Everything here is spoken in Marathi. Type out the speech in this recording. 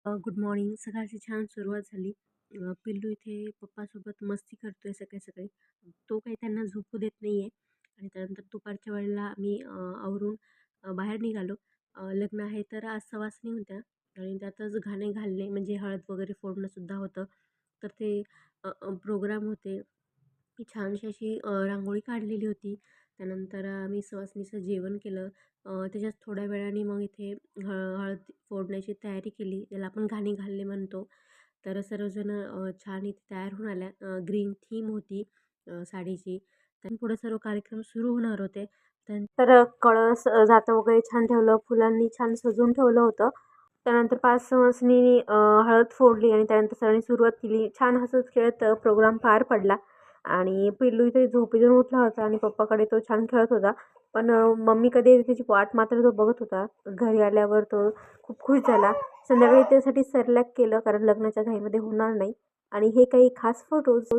Good morning. सकाळची छान सुरुवात झाली. पिल्लू इथे पप्पासोबत मस्ती करतोय सकाळी-सकाळी. तो काही त्यांना झोपू देत नाहीये आणि त्यानंतर दुपारच्या वेळेला आम्ही आवरून बाहेर निघालो. लग्न आहे तर आज सवासणी होत्या आणि त्यातच गाणे घालणे म्हणजे हळद वगैरे फोडणंसुद्धा होतं. तर ते प्रोग्राम होते. मी छानशी अशी रांगोळी काढलेली होती. त्यानंतर आम्ही सवासणीचं जेवण केलं. त्याच्यात थोड्या वेळाने मग इथे हळद फोडण्याची तयारी केली, ज्याला आपण घाणी घालणे म्हणतो. तर सर्वजण छान इथे तयार होऊन आल्या. ग्रीन थीम होती साडीची. तर पुढे सर्व कार्यक्रम सुरू होणार होते. त्यानंतर कळस जातं वगैरे छान ठेवलं, फुलांनी छान सजवून ठेवलं होतं. त्यानंतर 5 सवासणींनी हळद फोडली आणि त्यानंतर सगळ्यांनी सुरुवात केली. छान हसत खेळत प्रोग्राम पार पडला आणि पिल्लू इथे झोपेतून उठला होता आणि पप्पाकडे तो छान खेळत होता. पण मम्मी कधी येते त्याची वाट मात्र तो बघत होता. घरी आल्यावर तो खूप खुश झाला. संध्याकाळी त्यासाठी सेरेलॅक केलं कारण लग्नाच्या घाईमध्ये होणार नाही आणि हे काही खास फोटोज